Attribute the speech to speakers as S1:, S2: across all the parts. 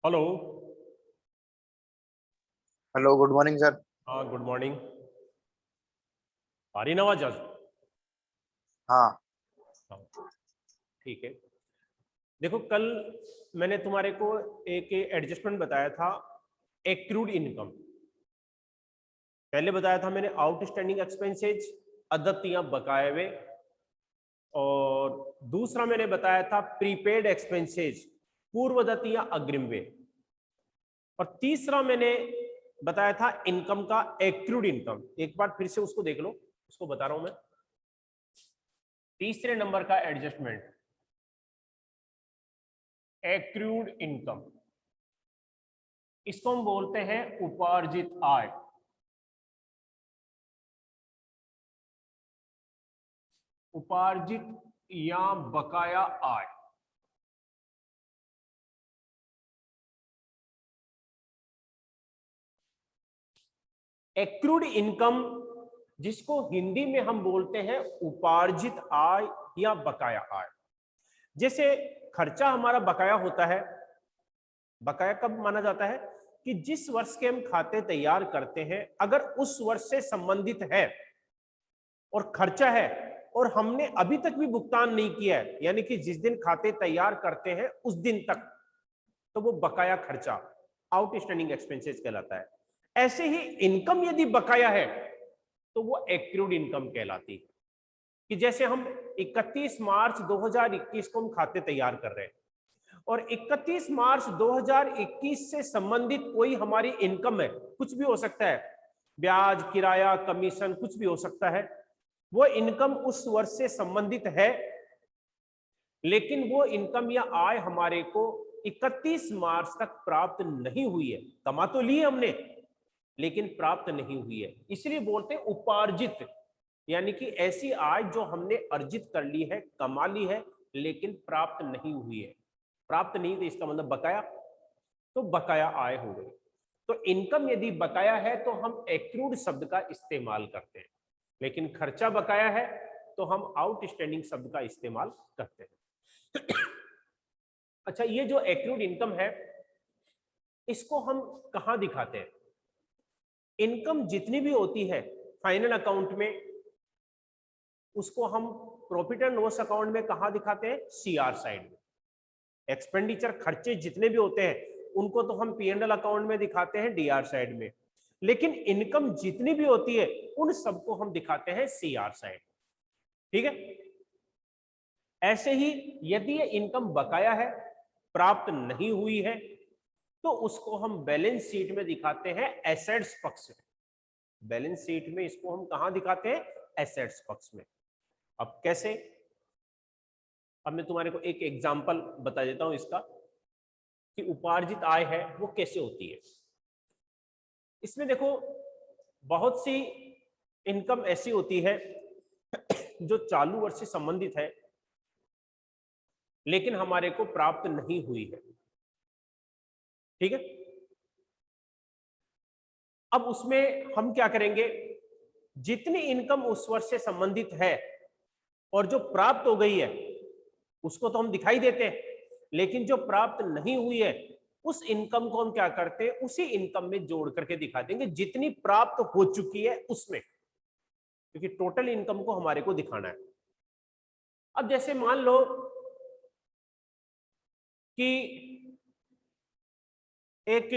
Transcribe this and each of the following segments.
S1: Hello.
S2: Hello, good morning sir.
S1: हाँ, good morning. आ रही ना आवाज आज?
S2: हाँ।
S1: हाँ, ठीक है। देखो, कल मैंने तुम्हारे को एक एडजस्टमेंट बताया था, एक्रूड इनकम। पहले बताया था मैंने आउटस्टैंडिंग एक्सपेंसेज, अदत्तियां बकाए हुए, और दूसरा मैंने बताया था प्रीपेड एक्सपेंसेज, पूर्वदत्तियां अग्रिम वे, और तीसरा मैंने बताया था इनकम का एक्रूड इनकम। एक बार फिर से उसको देख लो, उसको बता रहा हूं मैं। तीसरे नंबर का एडजस्टमेंट, एक्रूड इनकम, इसको हम बोलते हैं उपार्जित आय। उपार्जित या बकाया आय। एक्रूड इनकम, जिसको हिंदी में हम बोलते हैं उपार्जित आय या बकाया आय। जैसे खर्चा हमारा बकाया होता है। बकाया कब माना जाता है? कि जिस वर्ष के हम खाते तैयार करते हैं, अगर उस वर्ष से संबंधित है और खर्चा है और हमने अभी तक भी भुगतान नहीं किया है, यानी कि जिस दिन खाते तैयार करते हैं उस दिन तक, तो वो बकाया खर्चा, आउटस्टैंडिंग एक्सपेंसेस कहलाता है। ऐसे ही इनकम यदि बकाया है तो वो एक्रूड इनकम कहलाती है। कि जैसे हम 31 मार्च 2021 को हम खाते तैयार कर रहे हैं और 31 मार्च 2021 से संबंधित कोई हमारी इनकम है, कुछ भी हो सकता है, ब्याज, किराया, कमीशन, कुछ भी हो सकता है, वो इनकम उस वर्ष से संबंधित है, लेकिन वो इनकम या आय हमारे को 31 मार्च तक प्राप्त नहीं हुई है। कमा तो ली हमने, लेकिन प्राप्त नहीं हुई है, इसलिए बोलते हैं उपार्जित। यानी कि ऐसी आय जो हमने अर्जित कर ली है, कमा ली है, लेकिन प्राप्त नहीं हुई है। प्राप्त नहीं तो इसका मतलब बकाया, तो बकाया आय हो गई। तो इनकम यदि बकाया है तो हम एक्रूड शब्द का इस्तेमाल करते हैं, लेकिन खर्चा बकाया है तो हम आउटस्टैंडिंग शब्द का इस्तेमाल करते हैं। अच्छा, ये जो एक्रूड इनकम है, इसको हम कहां दिखाते हैं? इनकम जितनी भी होती है फाइनल अकाउंट में, उसको हम प्रॉफिट एंड लॉस अकाउंट में कहां दिखाते हैं? सीआर साइड में। एक्सपेंडिचर, खर्चे जितने भी होते हैं उनको तो हम पी&एल अकाउंट में दिखाते हैं, डीआर साइड में। लेकिन इनकम जितनी भी होती है उन सबको हम दिखाते हैं सीआर साइड। ठीक है। ऐसे ही यदि ये इनकम बकाया है, प्राप्त नहीं हुई है, तो उसको हम बैलेंस शीट में दिखाते हैं एसेट्स पक्ष में। बैलेंस शीट में इसको हम कहां दिखाते हैं? एसेट्स पक्ष में। अब कैसे? अब मैं तुम्हारे को एक एग्जांपल बता देता हूं इसका, कि उपार्जित आय है वो कैसे होती है। इसमें देखो, बहुत सी इनकम ऐसी होती है जो चालू वर्ष से संबंधित है, लेकिन हमारे को प्राप्त नहीं हुई है। ठीक है। अब उसमें हम क्या करेंगे? जितनी इनकम उस वर्ष से संबंधित है और जो प्राप्त हो गई है उसको तो हम दिखाई देते हैं, लेकिन जो प्राप्त नहीं हुई है उस इनकम को हम क्या करते हैं? उसी इनकम में जोड़ करके दिखा देंगे जितनी प्राप्त हो चुकी है उसमें, क्योंकि टोटल इनकम को हमारे को दिखाना है। अब जैसे मान लो कि एक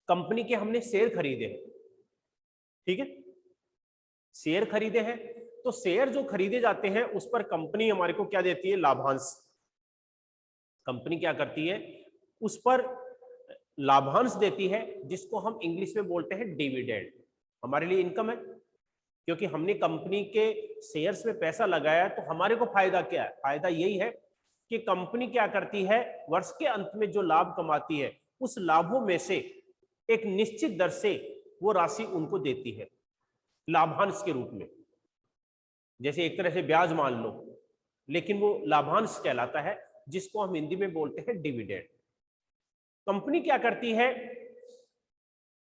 S1: कंपनी के हमने शेयर खरीदे हैं। ठीक है। शेयर खरीदे हैं तो शेयर जो खरीदे जाते हैं उस पर कंपनी हमारे को क्या देती है? लाभांश। कंपनी क्या करती है? उस पर लाभांश देती है, जिसको हम इंग्लिश में बोलते हैं डिविडेंड। हमारे लिए इनकम है, क्योंकि हमने कंपनी के शेयर्स में पैसा लगाया है, तो हमारे को फायदा क्या है? फायदा यही है कि कंपनी क्या करती है, वर्ष के अंत में जो लाभ कमाती है उस लाभों में से एक निश्चित दर से वो राशि उनको देती है लाभांश के रूप में। जैसे एक तरह से ब्याज मान लो, लेकिन वो लाभांश कहलाता है, जिसको हम हिंदी में बोलते हैं डिविडेंड। कंपनी क्या करती है?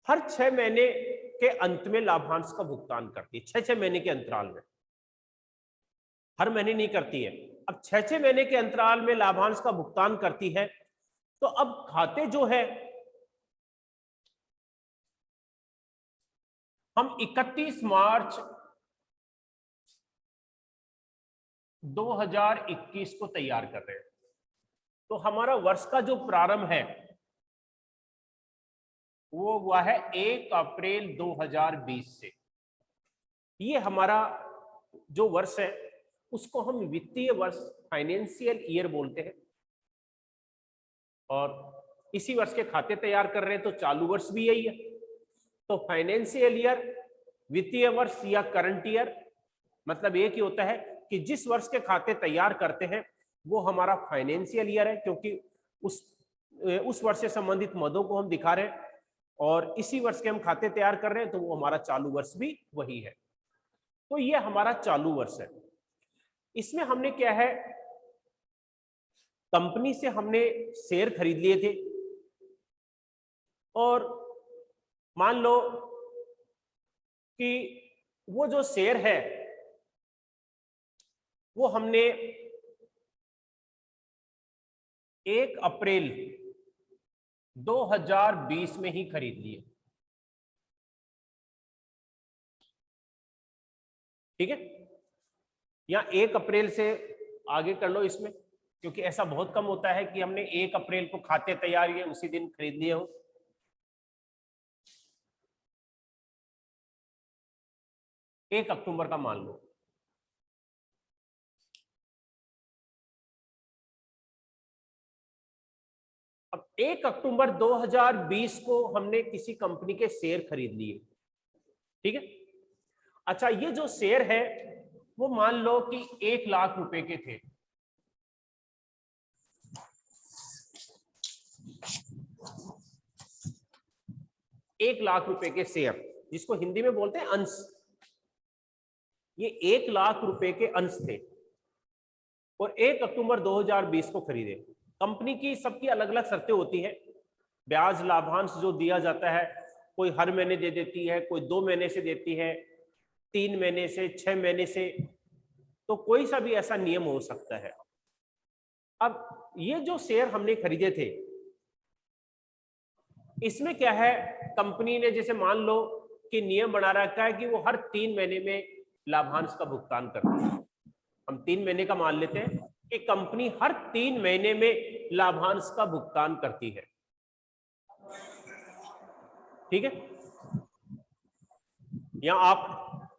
S1: हर 6 महीने के अंत में लाभांश का भुगतान करती है, 6 महीने के अंतराल में। हर महीने नहीं करती है। अब 6 महीने के अंतराल में लाभांश का भुगतान करती है, तो अब खाते जो है हम 31 मार्च 2021 को तैयार कर रहे हैं। तो हमारा वर्ष का जो प्रारंभ है वो हुआ है 1 अप्रैल 2020 से। ये हमारा जो वर्ष है उसको हम वित्तीय वर्ष, फाइनेंशियल ईयर बोलते हैं। और इसी वर्ष के खाते तैयार कर रहे हैं, तो चालू वर्ष भी यही है। तो फाइनेंशियल ईयर, वित्तीय वर्ष या करंट ईयर, मतलब एक ही होता है कि जिस वर्ष के खाते तैयार करते हैं वो हमारा फाइनेंशियल ईयर है, क्योंकि उस वर्ष से संबंधित मदों को हम दिखा रहे हैं, और इसी वर्ष के हम खाते तैयार कर रहे हैं, तो वो हमारा चालू वर्ष भी वही है। तो ये हमारा चालू वर्ष है। इसमें हमने क्या है, कंपनी से हमने शेयर खरीद लिए थे, और मान लो कि वो जो शेयर है वो हमने 1 अप्रैल 2020 में ही खरीद लिए। ठीक है, या 1 अप्रैल से आगे कर लो इसमें, क्योंकि ऐसा बहुत कम होता है कि हमने 1 अप्रैल को खाते तैयार किए उसी दिन खरीद लिए हो। एक अक्टूबर का मान लो। अब 1 अक्टूबर 2020 को हमने किसी कंपनी के शेयर खरीद लिए। ठीक है, अच्छा, ये जो शेयर है वो मान लो कि 1 लाख रुपए के थे। एक लाख रुपए के शेयर, जिसको हिंदी में बोलते हैं अंश, ये 1 लाख रुपए के अंश थे और 1 अक्टूबर 2020 को खरीदे। कंपनी की सबकी अलग अलग शर्तें होती हैं। ब्याज लाभांश जो दिया जाता है, कोई हर महीने दे देती है, कोई 2 महीने से देती है, 3 महीने से, 6 महीने से, तो कोई सा भी ऐसा नियम हो सकता है। अब ये जो शेयर हमने खरीदे थे, इसमें क्या है, कंपनी ने जैसे मान लो कि नियम बना रखा है कि वो हर 3 महीने में लाभांश का भुगतान करती है। हम 3 महीने का मान लेते हैं कि कंपनी हर 3 महीने में लाभांश का भुगतान करती है। ठीक है, या आप,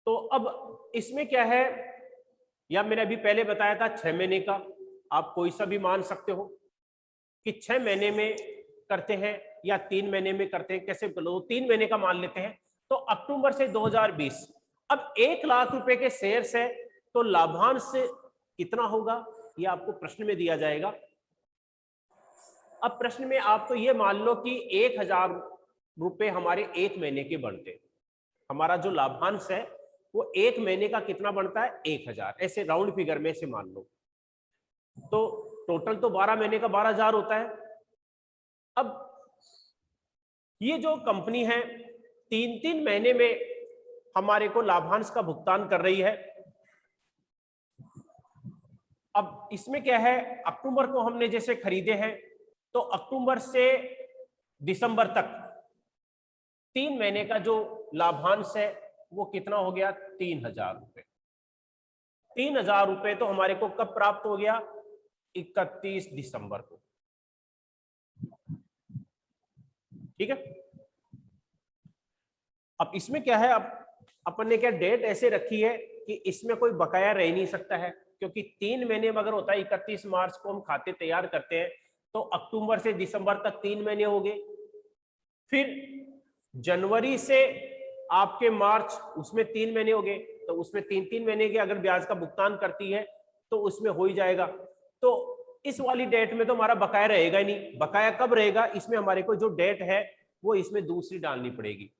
S1: तो अब इसमें क्या है, या मैंने अभी पहले बताया था 6 महीने का, आप कोई सा भी मान सकते हो कि 6 महीने में करते हैं या 3 महीने में करते हैं, कैसे लो, 3 महीने का मान लेते हैं। तो अक्टूबर से 2020, अब 1 लाख रुपए के शेयर से, तो लाभांश कितना होगा ये आपको प्रश्न में दिया जाएगा। अब प्रश्न में आपको ये मान लो कि 1000 रुपए हमारे 1 महीने के बनते, हमारा जो लाभांश है वो 1 महीने का कितना बनता है, 1000, ऐसे राउंड फिगर में से मान लो। तो टोटल तो 12 महीने का 12,000 होता है। अब ये जो कंपनी है 3-3 महीने में हमारे को लाभांश का भुगतान कर रही है। अब इसमें क्या है, अक्टूबर को हमने जैसे खरीदे हैं, तो अक्टूबर से दिसंबर तक 3 महीने का जो लाभांश है वो कितना हो गया, 3000 रुपए। 3000 रुपए तो हमारे को कब प्राप्त हो गया, 31 दिसंबर को। ठीक है, अब इसमें क्या है, अब अपन ने क्या डेट ऐसे रखी है कि इसमें कोई बकाया रह नहीं सकता है, क्योंकि 3 महीने में अगर होता है 31 मार्च को हम खाते तैयार करते हैं, तो अक्टूबर से दिसंबर तक 3 महीने हो गए, फिर जनवरी से आपके मार्च, उसमें 3 महीने हो गए, तो उसमें 3-3 महीने के अगर ब्याज का भुगतान करती है तो उसमें हो ही जाएगा। तो इस वाली डेट में तो हमारा बकाया रहेगा ही नहीं। बकाया कब रहेगा, इसमें हमारे को जो डेट है वो इसमें दूसरी डालनी पड़ेगी।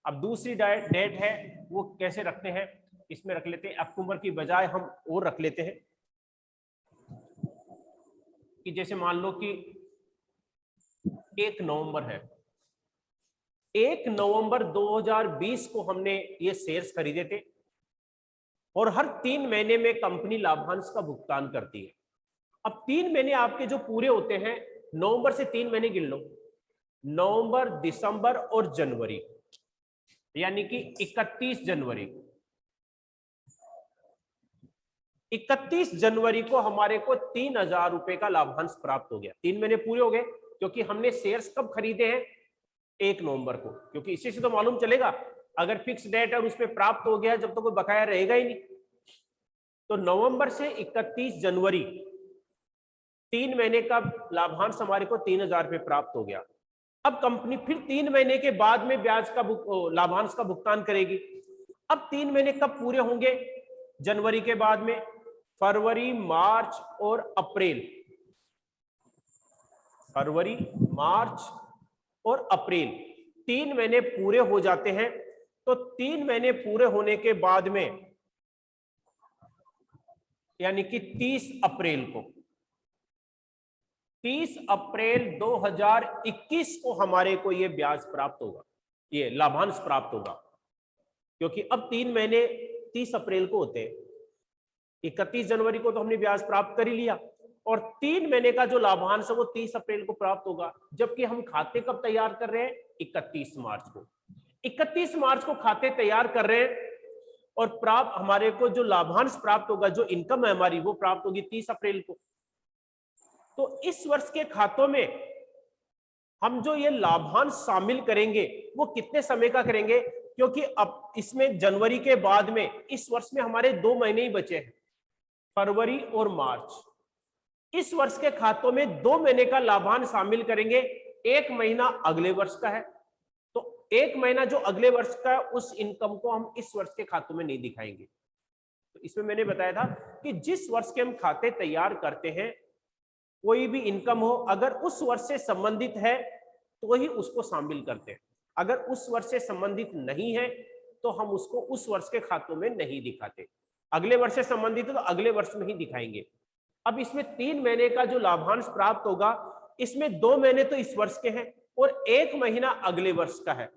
S1: अब दूसरी डेट है वो कैसे रखते हैं, इसमें रख लेते हैं, अक्टूबर की बजाय हम और रख लेते हैं कि जैसे मान लो कि 1 नवंबर है, 1 नवंबर 2020 को हमने ये शेयर्स खरीदे थे, और हर 3 महीने में कंपनी लाभांश का भुगतान करती है। अब 3 महीने आपके जो पूरे होते हैं नवंबर से 3 महीने गिन लो, नवंबर, दिसंबर और जनवरी, यानी कि 31 जनवरी। 31 जनवरी को हमारे को 3000 रुपए का लाभांश प्राप्त हो गया। 3 महीने पूरे हो गए, क्योंकि हमने शेयर्स कब खरीदे हैं? 1 नवंबर को, क्योंकि इसी से तो मालूम चलेगा अगर फिक्स डेट है और उसमें प्राप्त हो गया, जब तो कोई बकाया रहेगा ही नहीं। तो नवंबर से 31 जनवरी 3 महीने का लाभांश हमारे को 3000 रुपए प्राप्त हो गया। अब कंपनी फिर 3 महीने के बाद में ब्याज का लाभांश का भुगतान करेगी। अब 3 महीने कब पूरे होंगे जनवरी के बाद में? फरवरी, मार्च और अप्रैल। फरवरी, मार्च और अप्रैल 3 महीने पूरे हो जाते हैं। तो 3 महीने पूरे होने के बाद में, यानी कि 30 अप्रैल को, 30 अप्रैल 2021 को हमारे को यह ब्याज प्राप्त होगा, ये लाभांश प्राप्त होगा। क्योंकि अब 3 महीने 30 अप्रैल को होते हैं, 31 जनवरी को तो हमने ब्याज प्राप्त कर ही लिया, और 3 महीने का जो लाभांश है वो 30 अप्रैल को प्राप्त होगा। जबकि हम खाते कब तैयार कर रहे हैं? 31 मार्च को। 31 मार्च को खाते तैयार कर रहे हैं, और प्राप्त हमारे को जो लाभांश प्राप्त होगा, जो इनकम है हमारी, वो प्राप्त होगी 30 अप्रैल को। तो इस वर्ष के खातों में हम जो ये लाभांश शामिल करेंगे वो कितने समय का करेंगे? क्योंकि अब इसमें जनवरी के बाद में इस वर्ष में हमारे 2 महीने ही बचे हैं, फरवरी और मार्च। इस वर्ष के खातों में 2 महीने का लाभांश शामिल करेंगे, 1 महीना अगले वर्ष का है। तो 1 महीना जो अगले वर्ष का है, उस इनकम को हम इस वर्ष के खातों में नहीं दिखाएंगे। तो इसमें मैंने बताया था कि जिस वर्ष के हम खाते तैयार करते हैं, कोई भी इनकम हो, अगर उस वर्ष से संबंधित है तो ही उसको शामिल करते हैं। अगर उस वर्ष से संबंधित नहीं है तो हम उसको उस वर्ष के खातों में नहीं दिखाते। अगले वर्ष से संबंधित है तो अगले वर्ष में ही दिखाएंगे। अब इसमें 3 महीने का जो लाभांश प्राप्त होगा, इसमें 2 महीने तो इस वर्ष के हैं और 1 महीना अगले वर्ष का है।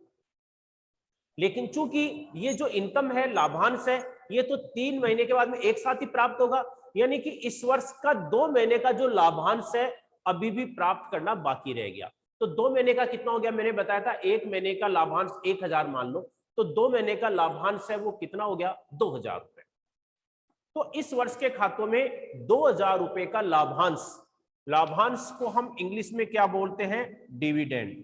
S1: लेकिन चूंकि ये जो इनकम है, लाभांश है, ये तो 3 महीने के बाद में एक साथ ही प्राप्त होगा, यानी कि इस वर्ष का 2 महीने का जो लाभांश है अभी भी प्राप्त करना बाकी रह गया। तो 2 महीने का कितना हो गया? मैंने बताया था 1 महीने का लाभांश 1000 मान लो, तो 2 महीने का लाभांश है वो कितना हो गया? 2000 रुपए। तो इस वर्ष के खातों में 2000 रुपए का लाभांश, लाभांश को हम इंग्लिश में क्या बोलते हैं? डिविडेंड।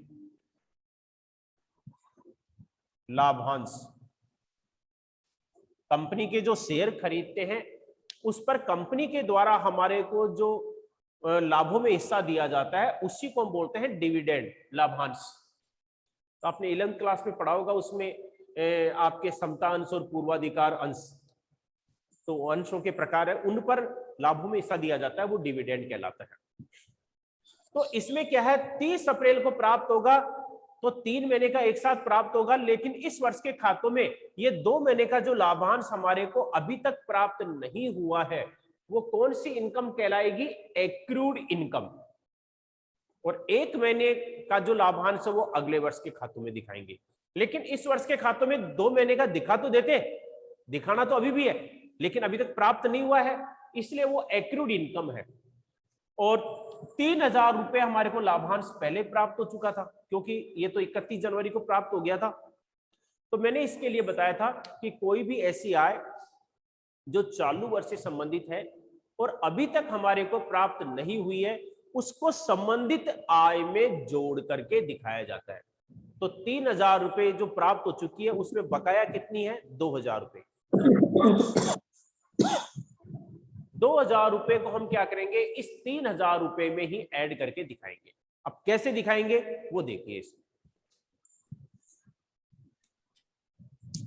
S1: लाभांश कंपनी के जो शेयर खरीदते हैं उस पर कंपनी के द्वारा हमारे को जो लाभों में हिस्सा दिया जाता है, उसी को हम बोलते हैं डिविडेंड, लाभांश। तो आपने 11th क्लास में पढ़ा होगा, उसमें आपके समता अंश और पूर्वाधिकार अंश, तो अंशों के प्रकार है, उन पर लाभों में हिस्सा दिया जाता है, वो डिविडेंड कहलाता है। तो इसमें क्या है? 30 अप्रैल को प्राप्त होगा, तो 3 महीने का एक साथ प्राप्त होगा। लेकिन इस वर्ष के खातों में ये 2 महीने का जो लाभांश हमारे को अभी तक प्राप्त नहीं हुआ है, वो कौन सी इनकम कहलाएगी? Accrued income. और 1 महीने का जो लाभांश है वो अगले वर्ष के खातों में दिखाएंगे। लेकिन इस वर्ष के खातों में 2 महीने का दिखा तो देते, दिखाना तो अभी भी है, लेकिन अभी तक प्राप्त नहीं हुआ है, इसलिए वो एक्रूड इनकम है। और 3000 रुपए हमारे को लाभांश पहले प्राप्त हो चुका था, क्योंकि ये तो 31 जनवरी को प्राप्त हो गया था। तो मैंने इसके लिए बताया था कि कोई भी ऐसी आय जो चालू वर्ष से संबंधित है और अभी तक हमारे को प्राप्त नहीं हुई है, उसको संबंधित आय में जोड़ करके दिखाया जाता है। तो 3000 रुपए जो प्राप्त हो चुकी है, उसमें बकाया कितनी है? 2000 रुपए। 2000 रुपए को हम क्या करेंगे? इस 3000 रुपए में ही ऐड करके दिखाएंगे। अब कैसे दिखाएंगे वो देखिए।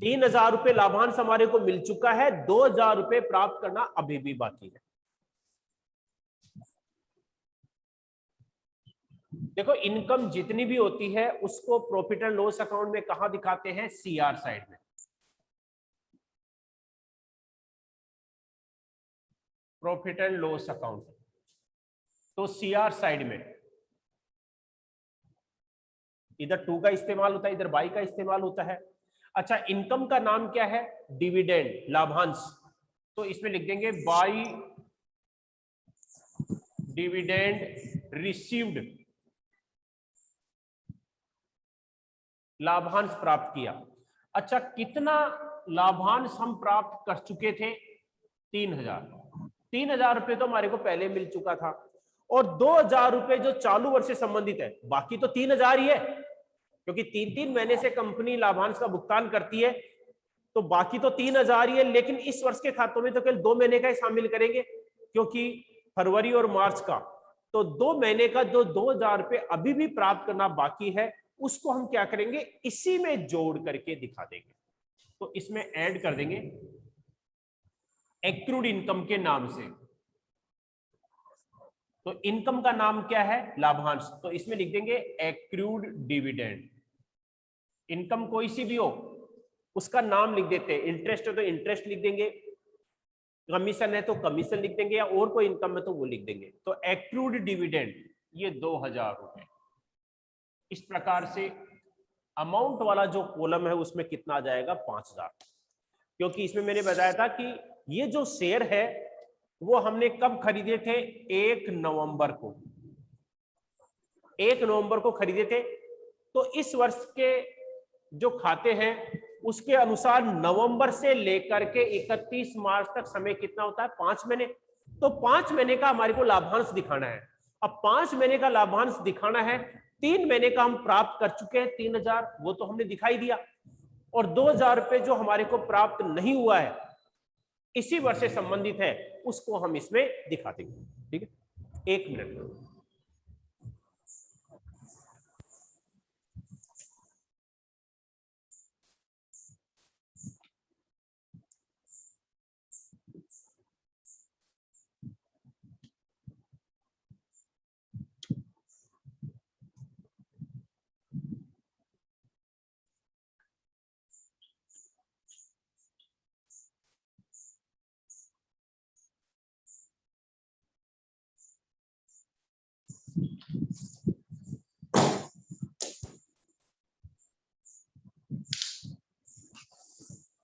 S1: 3000 रुपए लाभांश हमारे को मिल चुका है, 2000 रुपए प्राप्त करना अभी भी बाकी है। देखो, इनकम जितनी भी होती है उसको प्रॉफिट एंड लॉस अकाउंट में कहां दिखाते हैं? सीआर साइड में। प्रॉफिट एंड लॉस अकाउंट, तो सीआर साइड में इधर 2 का इस्तेमाल होता है, इधर बाई का इस्तेमाल होता है। अच्छा, इनकम का नाम क्या है? डिविडेंड, लाभांश। तो इसमें लिख देंगे बाई डिविडेंड रिसीव्ड, लाभांश प्राप्त किया। अच्छा, कितना लाभांश हम प्राप्त कर चुके थे? 3,000 रुपए तो हमारे को पहले मिल चुका था, और 2,000 रुपए जो चालू वर्ष से संबंधित है, बाकी तो 3,000 ही है, क्योंकि 3-3 महीने से कंपनी लाभांश का भुगतान करती है, तो बाकी तो 3,000 ही है। लेकिन इस वर्ष के खातों में तो केवल 2 महीने का ही शामिल करेंगे, क्योंकि फरवरी और मार्च का, तो 2 महीने का जो 2,000 रुपए अभी भी प्राप्त करना बाकी है, उसको हम क्या करेंगे, इसी में जोड़ करके दिखा देंगे। तो इसमें ऐड कर देंगे एक्रूड इनकम के नाम से। तो इनकम का नाम क्या है? लाभांश। तो इसमें लिख देंगे एक्रूड डिविडेंड। इनकम कोई सी भी हो उसका नाम लिख देते हैं। इंटरेस्ट है तो इंटरेस्ट लिख देंगे, कमीशन है तो कमीशन लिख देंगे, या और कोई इनकम है तो वो लिख देंगे। तो एक्रूड डिविडेंड ये 2,000 रुपए। इस प्रकार से अमाउंट वाला जो कॉलम है उसमें कितना आ जाएगा? 5,000। क्योंकि इसमें मैंने बताया था कि ये जो शेयर है वो हमने कब खरीदे थे? 1 नवंबर को। 1 नवंबर को खरीदे थे। तो इस वर्ष के जो खाते हैं उसके अनुसार नवंबर से लेकर के 31 मार्च तक समय कितना होता है? 5 महीने। तो 5 महीने का हमारे को लाभांश दिखाना है। अब 5 महीने का लाभांश दिखाना है। 3 महीने का हम प्राप्त कर चुके हैं 3,000, वो तो हमने दिखाई दिया, और 2,000 रुपए जो हमारे को प्राप्त नहीं हुआ है, इसी वर्ष से संबंधित है, उसको हम इसमें दिखा देंगे। ठीक है, 1 मिनट।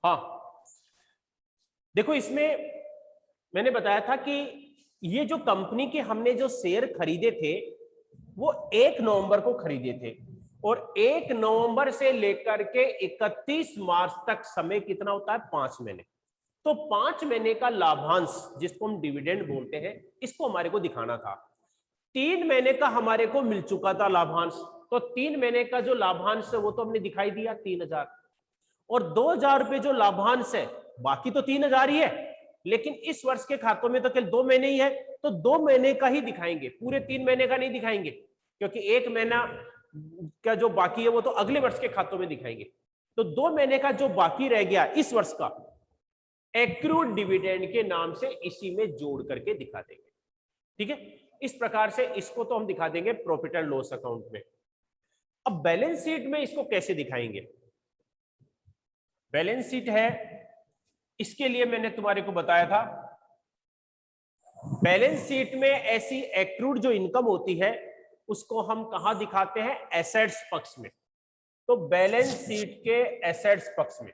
S1: हाँ, देखो इसमें मैंने बताया था कि ये जो कंपनी के हमने जो शेयर खरीदे थे वो 1 नवंबर को खरीदे थे, और 1 नवंबर से लेकर के 31 मार्च तक समय कितना होता है? 5 महीने। तो 5 महीने का लाभांश जिसको हम डिविडेंड बोलते हैं, इसको हमारे को दिखाना था। 3 महीने का हमारे को मिल चुका था लाभांश, तो 3 महीने का जो लाभांश है वो तो हमने दिखाई दिया 3,000, और 2,000 रुपए जो लाभांश है, बाकी तो 3,000 ही है। लेकिन इस वर्ष के खातों में तो केवल 2 महीने ही है, तो 2 महीने का ही दिखाएंगे, पूरे 3 महीने का नहीं दिखाएंगे, क्योंकि 1 महीना का जो बाकी है वो तो अगले वर्ष के खातों में दिखाएंगे। तो 2 महीने का जो बाकी रह गया इस वर्ष का, एक्रूड डिविडेंड के नाम से इसी में जोड़ करके दिखा देंगे। ठीक है, इस प्रकार से इसको तो हम दिखा देंगे प्रॉफिट एंड लॉस अकाउंट में। अब बैलेंस शीट में इसको कैसे दिखाएंगे? बैलेंस शीट है, इसके लिए मैंने तुम्हारे को बताया था, बैलेंस शीट में ऐसी एक्रूड जो इनकम होती है उसको हम कहां दिखाते हैं? एसेट्स पक्ष में। तो बैलेंस शीट के एसेट्स पक्ष में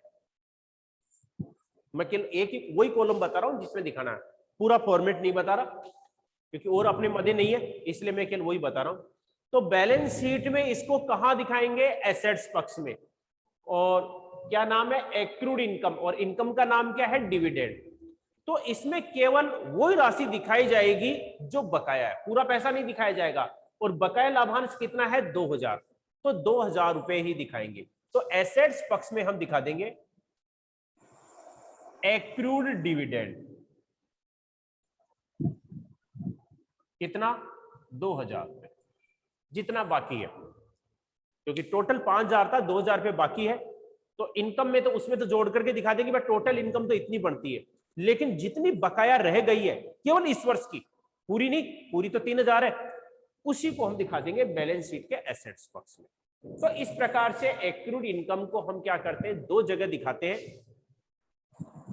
S1: मैं केवल एक ही वही कॉलम बता रहा हूं जिसमें दिखाना है, पूरा फॉर्मेट नहीं बता रहा, क्योंकि और अपने मदे नहीं है, इसलिए मैं केवल वही बता रहा हूं। तो बैलेंस शीट में इसको कहां दिखाएंगे? एसेट्स पक्ष में। और क्या नाम है? एक्रूड इनकम, और इनकम का नाम क्या है? डिविडेंड। तो इसमें केवल वही राशि दिखाई जाएगी जो बकाया है, पूरा पैसा नहीं दिखाया जाएगा। और बकाया लाभांश कितना है? 2,000, तो 2,000 रुपए ही दिखाएंगे। तो एसेट्स पक्ष में हम दिखा देंगे एक्रूड डिविडेंड। कितना? 2,000 रुपए, जितना बाकी है, क्योंकि टोटल 5,000 था, 2,000 रुपए बाकी है। तो इनकम में तो उसमें तो जोड़ करके दिखा देंगे, बट टोटल इनकम तो इतनी बनती है, लेकिन जितनी बकाया रह गई है केवल इस वर्ष की, पूरी नहीं, पूरी तो 3,000 है, उसी को हम दिखा देंगे बैलेंस शीट के एसेट्स पक्ष में। तो इस प्रकार से एक्रूड इनकम को हम क्या करते हैं? 2 जगह दिखाते हैं।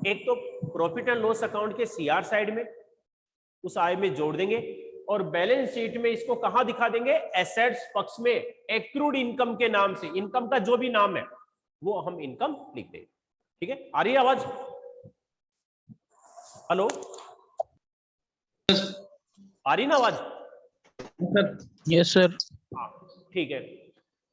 S1: एक तो प्रॉफिट एंड लॉस अकाउंट के सीआर साइड में, उस आय में जोड़ देंगे, और बैलेंस शीट में इसको कहां दिखा देंगे? एसेट्स पक्ष में एक्रूड इनकम के नाम से। इनकम का जो भी नाम है वो हम इनकम लिख देंगे। ठीक है, आ रही है आवाज? हेलो, आ रही ना आवाज?
S3: Yes sir.
S1: हाँ ठीक है।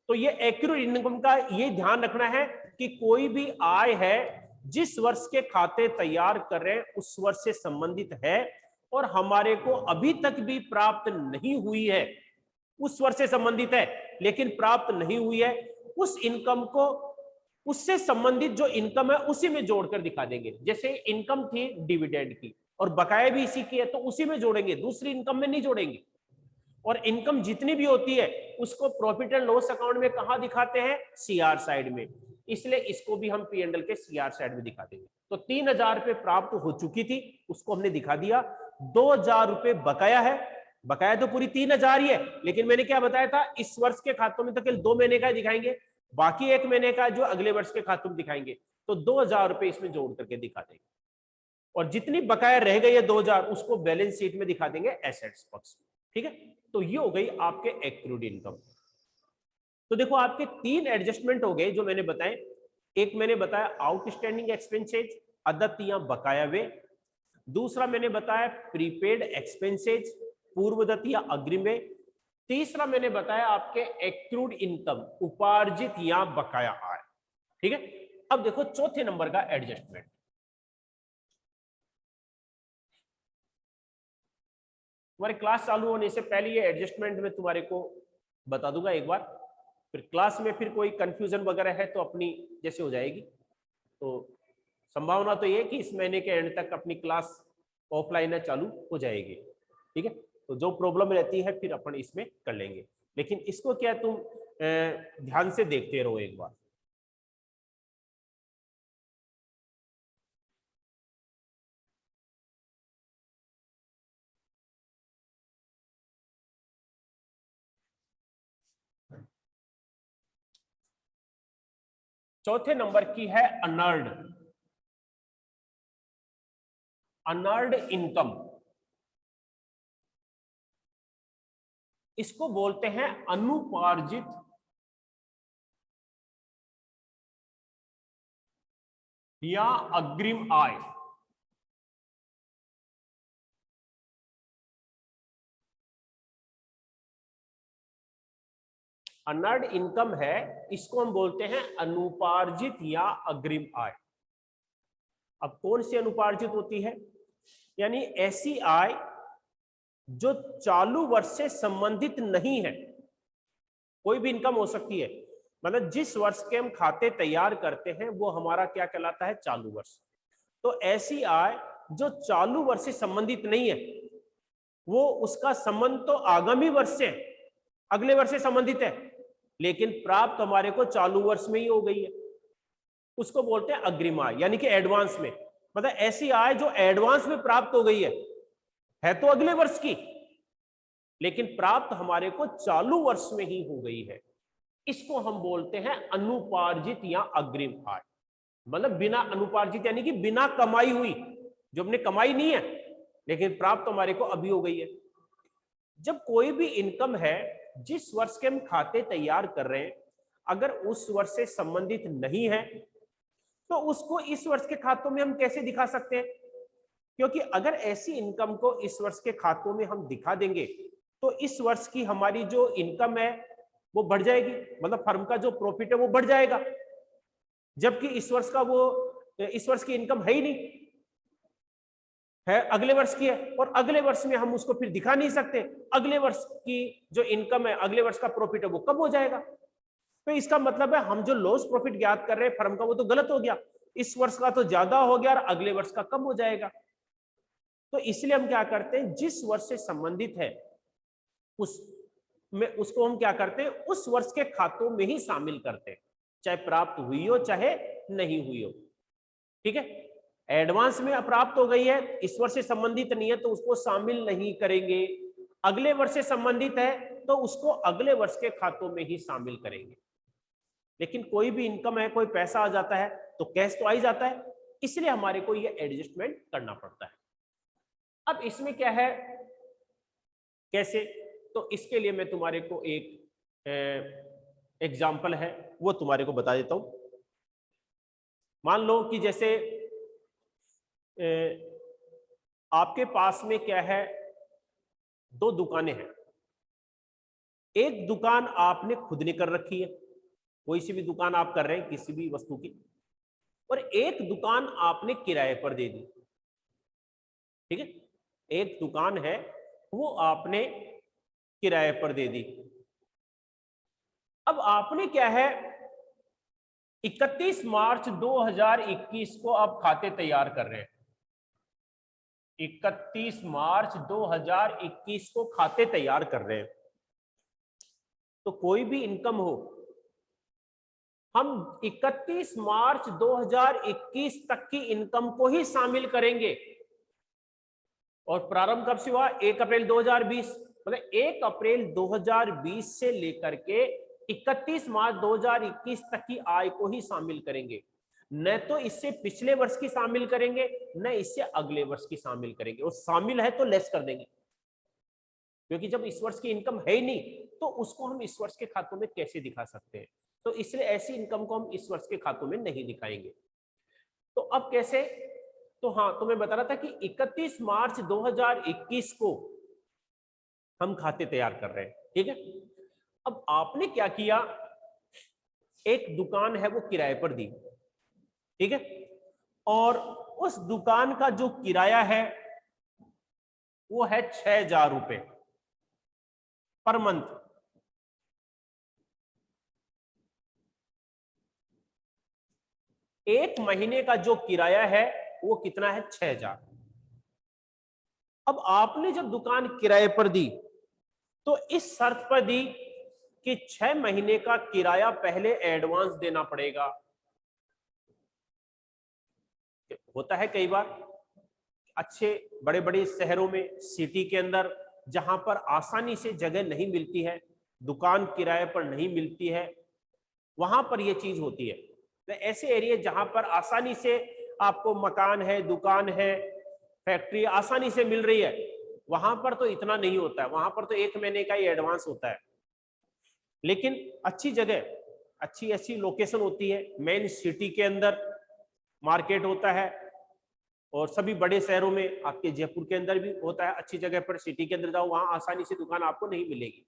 S1: तो ये एक्यूरेट इनकम का ये ध्यान रखना है कि कोई भी आय है जिस वर्ष के खाते तैयार कर रहे हैं उस वर्ष से संबंधित है और हमारे को अभी तक भी प्राप्त नहीं हुई है, उस वर्ष से संबंधित है लेकिन प्राप्त नहीं हुई है, उस इनकम को उससे संबंधित जो इनकम है उसी में जोड़कर दिखा देंगे। जैसे इनकम थी डिविडेंड की और बकाया भी इसी की है तो उसी में जोड़ेंगे, दूसरी इनकम में नहीं जोड़ेंगे। और इनकम जितनी भी होती है उसको प्रॉफिट एंड लॉस अकाउंट में कहां दिखाते हैं? सीआर साइड में, इसलिए इसको भी हम पी&एल के सीआर साइड में दिखा देंगे। तो 3000 रुपए प्राप्त हो चुकी थी उसको हमने दिखा दिया, 2000 रुपए बकाया है, बकाया तो पूरी 3000 ही है लेकिन मैंने क्या बताया था इस वर्ष के खातों में तो केवल 2 महीने का दिखाएंगे, बाकी 1 महीने का जो अगले वर्ष के खातों में दिखाएंगे, तो 2000 रुपए इसमें जोड़ करके दिखा देंगे और जितनी बकाया रह गई है 2000 उसको बैलेंस शीट में दिखा देंगे एसेट्स पक्ष में। ठीक है, तो ये हो गई आपके एक्रूड इनकम। तो देखो आपके 3 एडजस्टमेंट हो गए जो मैंने बताए। एक मैंने बताया आउटस्टैंडिंग एक्सपेंसेज, अदत्त या बकाया वे। दूसरा मैंने बताया प्रीपेड एक्सपेंसेज, पूर्वदत्त या अग्रिम वे। तीसरा मैंने बताया आपके एक्रूड इनकम, उपार्जित या बकाया आय। ठीक है, अब देखो चौथे नंबर का एडजस्टमेंट। तुम्हारी क्लास चालू होने से पहले ये एडजस्टमेंट में तुम्हारे को बता दूंगा एक बार, फिर क्लास में फिर कोई कंफ्यूजन वगैरह है तो अपनी जैसे हो जाएगी। तो संभावना तो ये कि इस महीने के एंड तक अपनी क्लास ऑफलाइन चालू हो जाएगी। ठीक है, तो जो प्रॉब्लम रहती है फिर अपन इसमें कर लेंगे, लेकिन इसको क्या तुम ध्यान से देखते रहो एक बार। चौथे नंबर की है अनर्ड, अनर्ड इनकम। इसको बोलते हैं अनुपार्जित या अग्रिम आय। अनर्ड इनकम है, इसको हम बोलते हैं अनुपार्जित या अग्रिम आय। अब कौन सी अनुपार्जित होती है? यानी ऐसी आय जो चालू वर्ष से संबंधित नहीं है। कोई भी इनकम हो सकती है, मतलब जिस वर्ष के हम खाते तैयार करते हैं वो हमारा क्या कहलाता है? चालू वर्ष। तो ऐसी आय जो चालू वर्ष से संबंधित नहीं है, वो उसका संबंध तो आगामी वर्ष से, अगले वर्ष से संबंधित है, लेकिन प्राप्त हमारे को चालू वर्ष में ही हो गई है, उसको बोलते हैं अग्रिम आय, यानी कि एडवांस में। मतलब ऐसी आय जो एडवांस में प्राप्त हो गई है तो अगले वर्ष की, लेकिन प्राप्त हमारे को चालू वर्ष में ही हो गई है, इसको हम बोलते हैं अनुपार्जित या अग्रिम आय। मतलब बिना अनुपार्जित यानी कि बिना कमाई हुई, जो हमने कमाई नहीं है लेकिन प्राप्त हमारे को अभी हो गई है। जब कोई भी इनकम है जिस वर्ष के हम खाते तैयार कर रहे हैं, अगर उस वर्ष से संबंधित नहीं है तो उसको इस वर्ष के खातों में हम कैसे दिखा सकते हैं? क्योंकि अगर ऐसी इनकम को इस वर्ष के खातों में हम दिखा देंगे तो इस वर्ष की हमारी जो इनकम है वो बढ़ जाएगी, मतलब फर्म का जो प्रॉफिट है वो बढ़ जाएगा, जबकि इस वर्ष की इनकम है ही नहीं, है अगले वर्ष की है, और अगले वर्ष में हम उसको फिर दिखा नहीं सकते। अगले वर्ष की जो इनकम है, अगले वर्ष का प्रॉफिट है वो कम हो जाएगा। तो इसका मतलब है हम जो लॉस प्रॉफिट ज्ञात कर रहे हैं फर्म का वो तो गलत हो गया, इस वर्ष का तो ज्यादा हो गया और अगले वर्ष का कम हो जाएगा। तो इसलिए हम क्या करते हैं, जिस वर्ष से संबंधित है उसको हम क्या करते हैं, उस वर्ष के खातों में ही शामिल करते हैं, चाहे प्राप्त हुई हो चाहे नहीं हुई हो। ठीक है, एडवांस में प्राप्त हो गई है, इस वर्ष से संबंधित नहीं है तो उसको शामिल नहीं करेंगे, अगले वर्ष से संबंधित है तो उसको अगले वर्ष के खातों में ही शामिल करेंगे। लेकिन कोई भी इनकम है, कोई पैसा आ जाता है तो कैश तो आ ही जाता है, इसलिए हमारे को ये एडजस्टमेंट करना पड़ता है। अब इसमें क्या है, कैसे, तो इसके लिए मैं तुम्हारे को एक एग्जाम्पल है वो तुम्हारे को बता देता हूं। मान लो कि जैसे आपके पास में क्या है, 2 दुकानें हैं, एक दुकान आपने खुद ने कर रखी है, कोई सी भी दुकान आप कर रहे हैं किसी भी वस्तु की, और एक दुकान आपने किराए पर दे दी। ठीक है, एक दुकान है वो आपने किराए पर दे दी। अब आपने क्या है 31 मार्च 2021 को आप खाते तैयार कर रहे हैं। 31 मार्च 2021 को खाते तैयार कर रहे हैं। तो कोई भी इनकम हो, हम 31 मार्च 2021 तक की इनकम को ही शामिल करेंगे। और प्रारंभ कब से हुआ? 1 अप्रैल 2020। मतलब 1 अप्रैल 2020 से लेकर के 31 मार्च 2021 तक की आय को ही शामिल करेंगे। न तो इससे पिछले वर्ष की शामिल करेंगे, न इससे अगले वर्ष की शामिल करेंगे। और शामिल है तो लेस कर देंगे, क्योंकि जब इस वर्ष की इनकम है ही नहीं तो उसको हम इस वर्ष के खातों में कैसे दिखा सकते हैं? तो इसलिए ऐसी इनकम को हम इस वर्ष के खातों में नहीं दिखाएंगे। तो अब कैसे? तो हाँ, तो मैं बता रहा था कि 31 मार्च 2021 को हम खाते तैयार कर रहे हैं। ठीक है, अब आपने क्या किया, एक दुकान है वो किराए पर दी। ठीक है, और उस दुकान का जो किराया है वो है 6,000 रुपए पर मंथ। एक महीने का जो किराया है वो कितना है? 6,000। अब आपने जब दुकान किराए पर दी तो इस शर्त पर दी कि 6 महीने का किराया पहले एडवांस देना पड़ेगा। होता है कई बार अच्छे बड़े बड़े शहरों में, सिटी के अंदर, जहां पर आसानी से जगह नहीं मिलती है, दुकान किराए पर नहीं मिलती है, वहां पर यह चीज होती है। तो ऐसे एरिया जहां पर आसानी से आपको मकान है, दुकान है, फैक्ट्री आसानी से मिल रही है, वहां पर तो इतना नहीं होता है। वहां पर तो 1 महीने का ही एडवांस होता है। लेकिन अच्छी जगह, अच्छी अच्छी लोकेशन होती है, मेन सिटी के अंदर मार्केट होता है, और सभी बड़े शहरों में, आपके जयपुर के अंदर भी होता है। अच्छी जगह पर सिटी के अंदर जाओ, वहां आसानी से दुकान आपको नहीं मिलेगी,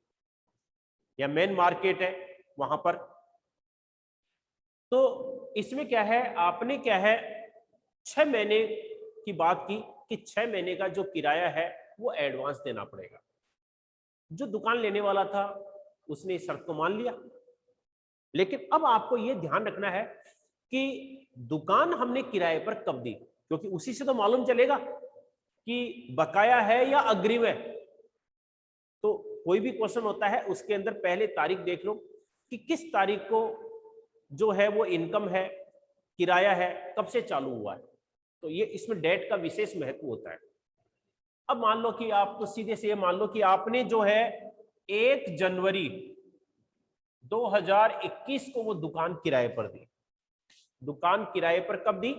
S1: या मेन मार्केट है वहां पर। तो इसमें क्या है, आपने क्या है 6 महीने की बात की कि 6 महीने का जो किराया है वो एडवांस देना पड़ेगा। जो दुकान लेने वाला था उसने इस शर्त को मान लिया। लेकिन अब आपको यह ध्यान रखना है कि दुकान हमने किराए पर कब दी, क्योंकि उसी से तो मालूम चलेगा कि बकाया है या अग्रिम है। तो कोई भी क्वेश्चन होता है उसके अंदर पहले तारीख देख लो कि किस तारीख को जो है वो इनकम है, किराया है, कब से चालू हुआ है। तो ये इसमें डेट का विशेष महत्व होता है। अब मान लो कि आप, तो सीधे से ये मान लो कि आपने जो है 1 जनवरी 2021 को वो दुकान किराए पर दी। दुकान किराए पर कब दी?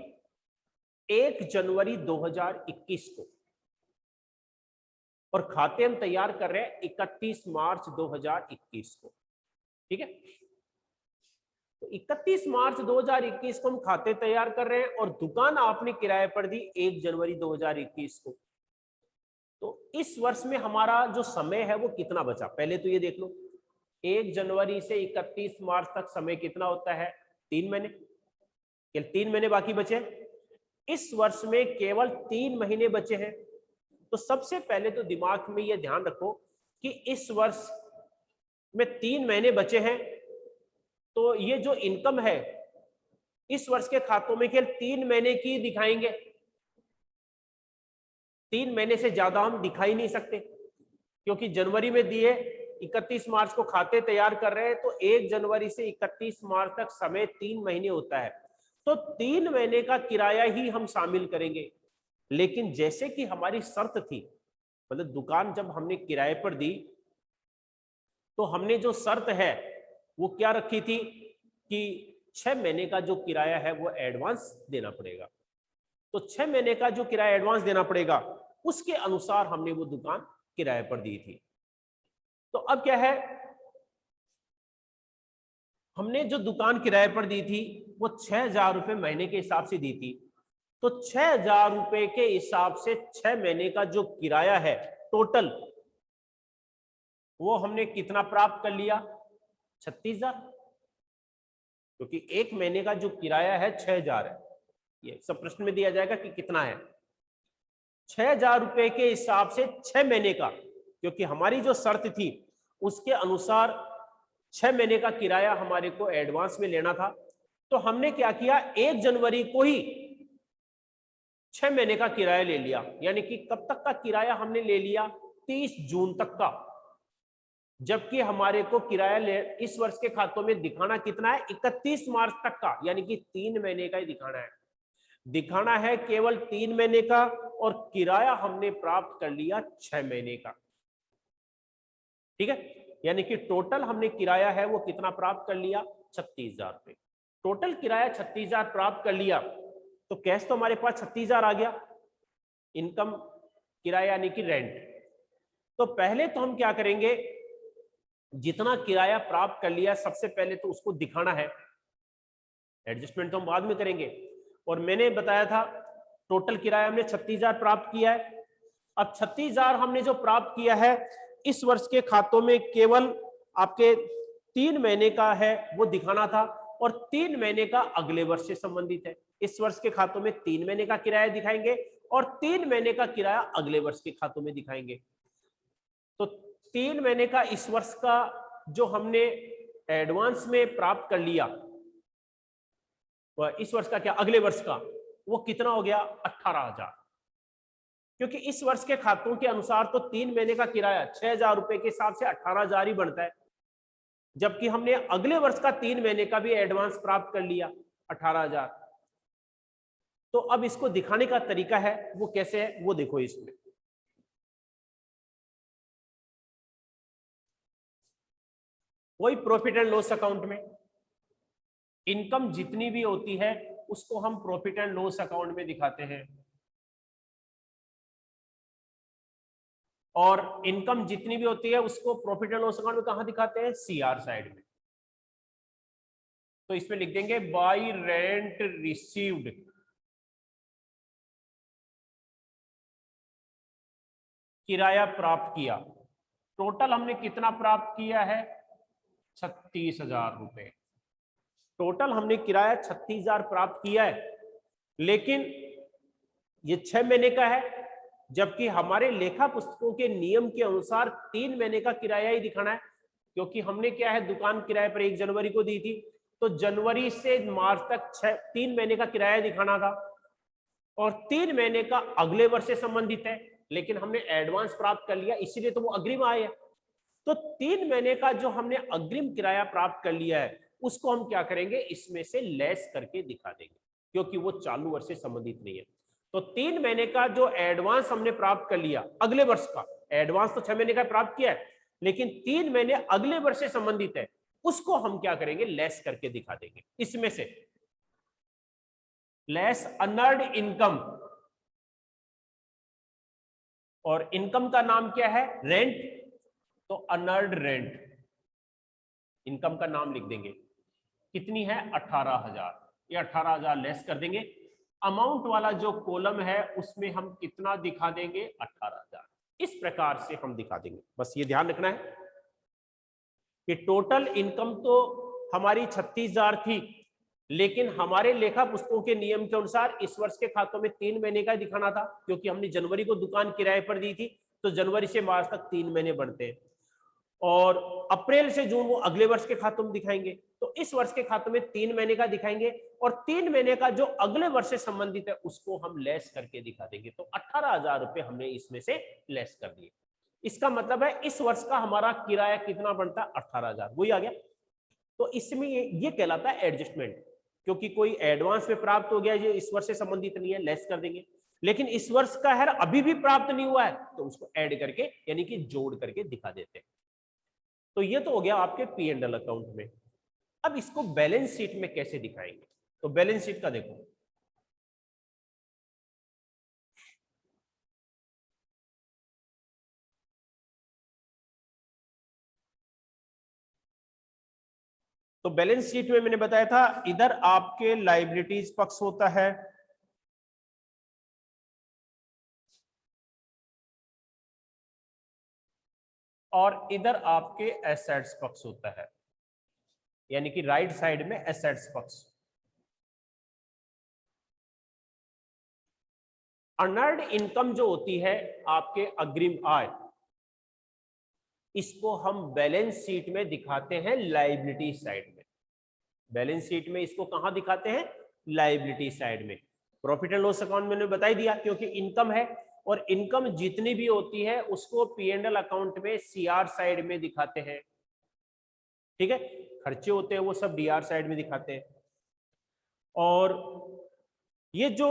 S1: 1 जनवरी 2021 को। और खाते हम तैयार कर रहे हैं 31 मार्च 2021 को। ठीक है, तो 31 मार्च 2021 को हम खाते तैयार कर रहे हैं, और दुकान आपने किराए पर दी 1 जनवरी 2021 को। तो इस वर्ष में हमारा जो समय है वो कितना बचा, पहले तो ये देख लो। 1 जनवरी से 31 मार्च तक समय कितना होता है? 3 महीने। केवल 3 महीने बाकी बचे। इस वर्ष में केवल 3 महीने बचे हैं। तो सबसे पहले तो दिमाग में यह ध्यान रखो कि इस वर्ष में 3 महीने बचे हैं, तो ये जो इनकम है इस वर्ष के खातों में केवल 3 महीने की दिखाएंगे। 3 महीने से ज्यादा हम दिखा ही नहीं सकते, क्योंकि जनवरी में दिए, 31 मार्च को खाते तैयार कर रहे हैं, तो 1 जनवरी से 31 मार्च तक समय 3 महीने होता है। तो 3 महीने का किराया ही हम शामिल करेंगे। लेकिन जैसे कि हमारी शर्त थी, मतलब दुकान जब हमने किराए पर दी तो हमने जो शर्त है वो क्या रखी थी कि 6 महीने का जो किराया है वो एडवांस देना पड़ेगा। तो 6 महीने का जो किराया एडवांस देना पड़ेगा, उसके अनुसार हमने वो दुकान किराए पर दी थी। तो अब क्या है, हमने जो दुकान किराए पर दी थी वो 6,000 रुपए महीने के हिसाब से दी थी। तो 6,000 रुपए के हिसाब से 6 महीने का जो किराया है टोटल, वो हमने कितना प्राप्त कर लिया? 36,000, क्योंकि एक महीने का जो किराया है 6,000 है। ये सब प्रश्न में दिया जाएगा कि कितना है। 6,000 रुपए के हिसाब से 6 महीने का, क्योंकि हमारी जो शर्त थी उसके अनुसार 6 महीने का किराया हमारे को एडवांस में लेना था। तो हमने क्या किया, 1 जनवरी को ही 6 महीने का किराया ले लिया। यानी कि कब तक का किराया हमने ले लिया? 30 जून तक का। जबकि हमारे को किराया ले इस वर्ष के खातों में दिखाना कितना है? 31 मार्च तक का, यानी कि 3 महीने का ही दिखाना है केवल 3 महीने का। और किराया हमने प्राप्त कर लिया 6 महीने का। ठीक है, यानी कि टोटल हमने किराया है वो कितना प्राप्त कर लिया? 36,000 रुपए। टोटल किराया 36,000 प्राप्त कर लिया, तो कैश तो हमारे पास 36,000 आ गया, इनकम किराया यानी कि रेंट। तो पहले तो हम क्या करेंगे, जितना किराया प्राप्त कर लिया सबसे पहले तो उसको दिखाना है। एडजस्टमेंट तो हम बाद में करेंगे। और मैंने बताया था टोटल किराया हमने 36,000 प्राप्त किया है। अब 36,000 हमने जो प्राप्त किया है इस वर्ष के खातों में केवल आपके 3 महीने का है वो दिखाना था, और 3 महीने का अगले वर्ष से संबंधित है। इस वर्ष के खातों में 3 महीने का किराया दिखाएंगे और 3 महीने का किराया अगले वर्ष के खातों में दिखाएंगे। तो 3 महीने का इस वर्ष का जो हमने एडवांस में प्राप्त कर लिया, वह इस वर्ष का क्या, अगले वर्ष का, वो कितना हो गया? 18,000। क्योंकि इस वर्ष के खातों के अनुसार तो 3 महीने का किराया 6,000 रुपए के हिसाब से 18,000 ही बनता है, जबकि हमने अगले वर्ष का 3 महीने का भी एडवांस प्राप्त कर लिया 18,000। तो अब इसको दिखाने का तरीका है वो कैसे है, वो देखो। इसमें कोई प्रॉफिट एंड लॉस अकाउंट में इनकम जितनी भी होती है उसको हम प्रॉफिट एंड लॉस अकाउंट में दिखाते हैं, और इनकम जितनी भी होती है उसको प्रॉफिट एंड लॉस अकाउंट में कहां दिखाते हैं? सीआर साइड में। तो इसमें लिख देंगे बाय रेंट रिसीव्ड, किराया प्राप्त किया। टोटल हमने कितना प्राप्त किया है? 36,000 रुपए। टोटल हमने किराया 36,000 प्राप्त किया है, लेकिन ये 6 महीने का है, जबकि हमारे लेखा पुस्तकों के नियम के अनुसार 3 महीने का किराया ही दिखाना है। क्योंकि हमने क्या है, दुकान किराए पर 1 जनवरी को दी थी, तो जनवरी से मार्च तक 3 महीने का किराया दिखाना था, और 3 महीने का अगले वर्ष से संबंधित है, लेकिन हमने एडवांस प्राप्त कर लिया इसीलिए तो वो अग्रिम आए है। तो 3 महीने का जो हमने अग्रिम किराया प्राप्त कर लिया है उसको हम क्या करेंगे, इसमें से लेस करके दिखा देंगे, क्योंकि वो चालू वर्ष से संबंधित नहीं है। तो 3 महीने का जो एडवांस हमने प्राप्त कर लिया अगले वर्ष का, एडवांस तो 6 महीने का प्राप्त किया है, लेकिन 3 महीने अगले वर्ष से संबंधित है, उसको हम क्या करेंगे, लेस करके दिखा देंगे। इसमें से लेस अनअर्न्ड इनकम, और इनकम का नाम क्या है? रेंट, तो अनअर्न्ड रेंट, इनकम का नाम लिख देंगे। कितनी है? 18,000। ये 18,000 लेस कर देंगे। अमाउंट वाला जो कॉलम है उसमें हम कितना दिखा देंगे? 18,000। इस प्रकार से हम दिखा देंगे। बस ये ध्यान रखना है कि टोटल इनकम तो हमारी 36,000 थी, लेकिन हमारे लेखा पुस्तकों के नियम के अनुसार इस वर्ष के खातों में 3 महीने का दिखाना था, क्योंकि हमने जनवरी को दुकान किराए पर दी थी, तो जनवरी से मार्च तक 3 महीने बनते हैं, और अप्रैल से जून वो अगले वर्ष के खातों में दिखाएंगे। तो इस वर्ष के खातों में 3 महीने का दिखाएंगे, और 3 महीने का जो अगले वर्ष से संबंधित है उसको हम लेस करके दिखा देंगे। तो 18,000 रुपए हमने इसमें से लेस कर दिए। इसका मतलब है इस वर्ष का हमारा किराया कितना बनता है? 18,000, वही आ गया। तो इसमें ये कहलाता है एडजस्टमेंट, क्योंकि कोई एडवांस में प्राप्त हो गया, ये इस वर्ष से संबंधित नहीं है, लेस कर देंगे। लेकिन इस वर्ष का है अभी भी प्राप्त नहीं हुआ है, तो उसको ऐड करके यानी कि जोड़ करके दिखा देते हैं। तो ये तो हो गया आपके पी एंड एल अकाउंट में। अब इसको बैलेंस शीट में कैसे दिखाएंगे? तो बैलेंस शीट का देखो, तो बैलेंस शीट में मैंने बताया था इधर आपके लायबिलिटीज पक्ष होता है, और इधर आपके एसेट्स पक्ष होता है, यानी कि राइट साइड में एसेट्स पक्ष। अर्नर्ड इनकम जो होती है आपके अग्रिम आय, इसको हम बैलेंस शीट में दिखाते हैं लायबिलिटी साइड में। बैलेंस शीट में इसको कहां दिखाते हैं? लायबिलिटी साइड में। प्रॉफिट एंड लॉस अकाउंट मैंने बता ही दिया, क्योंकि इनकम है और इनकम जितनी भी होती है उसको P&L अकाउंट में CR साइड में दिखाते हैं, ठीक है। खर्चे होते हैं वो सब DR साइड में दिखाते हैं। और ये जो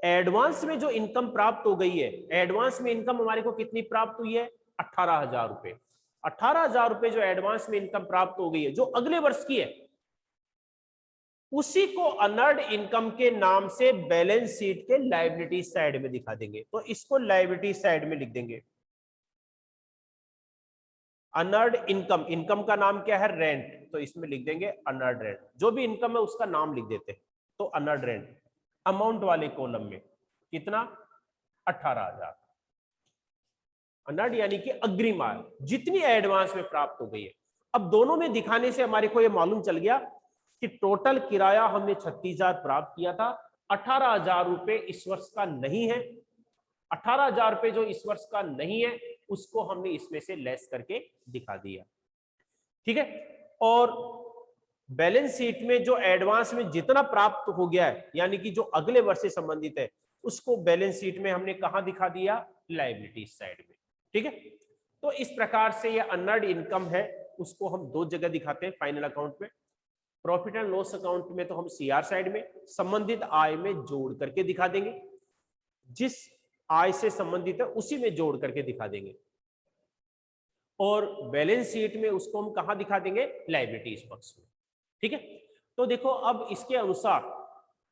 S1: एडवांस में जो इनकम प्राप्त हो गई है, एडवांस में इनकम हमारे को कितनी प्राप्त हुई है? 18,000 रुपए। 18,000 रुपए जो एडवांस में इनकम प्राप्त हो गई है, जो अगले वर्ष की है, उसी को अनर्ड इनकम के नाम से बैलेंस शीट के लायबिलिटी साइड में दिखा देंगे। तो इसको लायबिलिटी साइड में लिख देंगे अनर्ड इनकम। इनकम का नाम क्या है? रेंट। तो इसमें लिख देंगे अनर्ड रेंट। जो भी इनकम है उसका नाम लिख देते हैं। तो अनर्ड रेंट अमाउंट वाले कॉलम में कितना? 18,000। अनर्ड यानी कि अग्रिम आय, जितनी एडवांस में प्राप्त हो गई है। अब दोनों में दिखाने से हमारे को यह मालूम चल गया कि टोटल किराया हमने 36,000 प्राप्त किया था, 18,000 रुपए इस वर्ष का नहीं है। 18,000 रुपए जो इस वर्ष का नहीं है उसको हमने इसमें से लेस करके दिखा दिया, ठीक है। और बैलेंस शीट में जो एडवांस में जितना प्राप्त हो गया है, यानी कि जो अगले वर्ष से संबंधित है, उसको बैलेंस शीट में हमने कहां दिखा दिया? लायबिलिटी साइड में, ठीक है। तो इस प्रकार से ये अनर्ड इनकम है, उसको हम दो जगह दिखाते हैं फाइनल अकाउंट में। प्रॉफिट एंड लॉस अकाउंट में तो हम CR साइड में संबंधित आय में जोड़ करके दिखा देंगे, जिस आय से संबंधित है उसी में जोड़ करके दिखा देंगे। और बैलेंस शीट में उसको हम कहां दिखा देंगे? लायबिलिटीज पक्ष में, ठीक है। तो देखो अब इसके अनुसार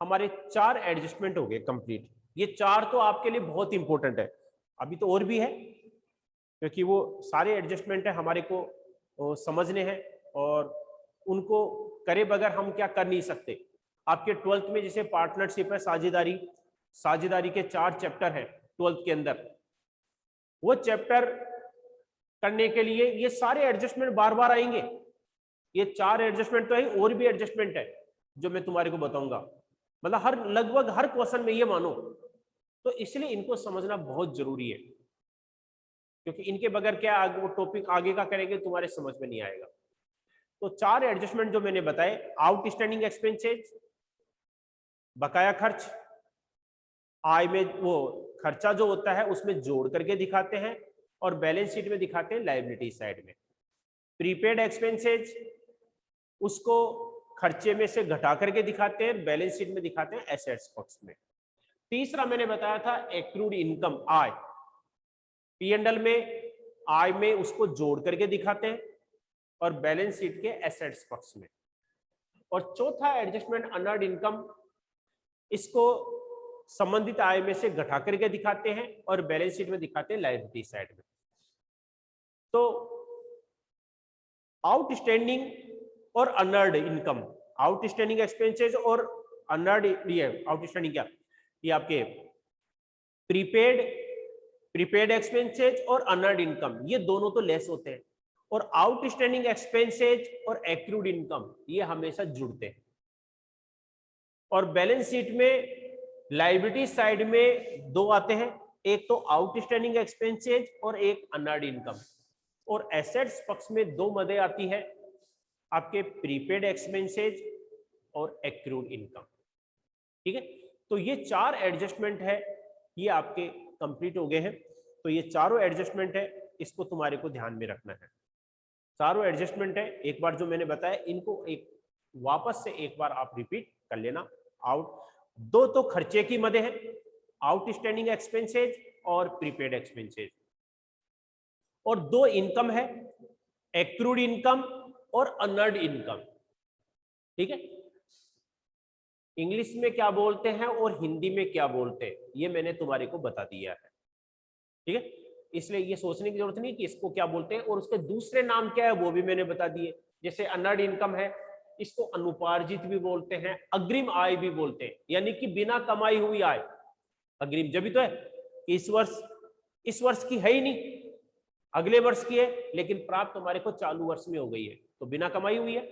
S1: हमारे 4 एडजस्टमेंट हो गए कंप्लीट। ये 4 तो आपके लिए बहुत इंपॉर्टेंट है, अभी तो और भी है, क्योंकि वो सारे एडजस्टमेंट है हमारे को समझने हैं और उनको करे बगैर हम क्या कर नहीं सकते। आपके 12th में जैसे पार्टनरशिप है, साझेदारी, साझेदारी के 4 चैप्टर है 12th के अंदर। वो चैप्टर करने के लिए ये सारे एडजस्टमेंट बार बार आएंगे। ये 4 एडजस्टमेंट तो है, और भी एडजस्टमेंट है जो मैं तुम्हारे को बताऊंगा, मतलब हर लगभग हर क्वेश्चन में ये मानो। तो इसलिए इनको समझना बहुत जरूरी है, क्योंकि इनके बगैर क्या वो टॉपिक आगे का करेंगे तुम्हारे समझ में नहीं आएगा। तो 4 एडजस्टमेंट जो मैंने बताए, आउटस्टैंडिंग एक्सपेंसेस, बकाया खर्च, आय में वो खर्चा जो होता है उसमें जोड़ करके दिखाते हैं और बैलेंस शीट में दिखाते हैं लायबिलिटी साइड में। प्रीपेड एक्सपेंसेस, उसको खर्चे में से घटा करके दिखाते हैं, बैलेंस शीट में दिखाते हैं एसेट्स पक्ष में। तीसरा मैंने बताया था एक्रूड इनकम, आय, P&L में आय में उसको जोड़ करके दिखाते हैं और बैलेंस शीट के एसेट्स पक्ष में। और चौथा एडजस्टमेंट अनर्ड इनकम, इसको संबंधित आय में से घटा करके दिखाते हैं और बैलेंस शीट में दिखाते हैं लायबिलिटी साइड में। तो आउटस्टैंडिंग और अनर्ड इनकम, आउटस्टैंडिंग एक्सपेंसेस और अनर्ड, ये आउटस्टैंडिंग क्या, ये आपके प्रीपेड एक्सपेंसेस और अनर्ड इनकम, ये दोनों तो लेस होते हैं। और आउटस्टैंडिंग एक्सपेंसेस और एक्रूड इनकम ये हमेशा जुड़ते हैं। और बैलेंस शीट में लायबिलिटी साइड में 2 आते हैं, एक तो आउटस्टैंडिंग एक्सपेंसेस और एक अनर्ड इनकम। और एसेट्स पक्ष में 2 मदें आती है आपके, प्रीपेड एक्सपेंसेस और एक्रूड इनकम, ठीक है। तो ये 4 एडजस्टमेंट है, ये आपके कंप्लीट हो गए हैं। तो ये चारों एडजस्टमेंट है, इसको तुम्हारे को ध्यान में रखना है। चारों एडजस्टमेंट है, एक बार जो मैंने बताया इनको एक वापस से एक बार आप रिपीट कर लेना। आउट 2 तो खर्चे की मदें हैं, आउटस्टैंडिंग एक्सपेंसेस और प्रीपेड एक्सपेंसेस, और 2 इनकम है, एक्रूड इनकम और अनर्ड इनकम, ठीक है। इंग्लिश में क्या बोलते हैं और हिंदी में क्या बोलते हैं ये मैंने तुम्हारे को बता दिया है, ठीक है। इसलिए ये सोचने की जरूरत नहीं कि इसको क्या बोलते हैं, और उसके दूसरे नाम क्या है वो भी मैंने बता दिए। जैसे अनर्ड इनकम है, इसको अनुपार्जित भी बोलते हैं, अग्रिम आय भी बोलते हैं, यानी कि बिना कमाई हुई आय। अग्रिम जब भी तो है कि इस वर्ष की है ही नहीं, अगले वर्ष की है, लेकिन प्राप्त तुम्हारे को चालू वर्ष में हो गई है, तो बिना कमाई हुई है।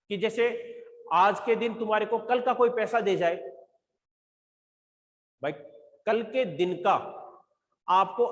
S1: कि जैसे आज के दिन तुम्हारे को कल का कोई पैसा दे जाए, भाई कल के दिन का आपको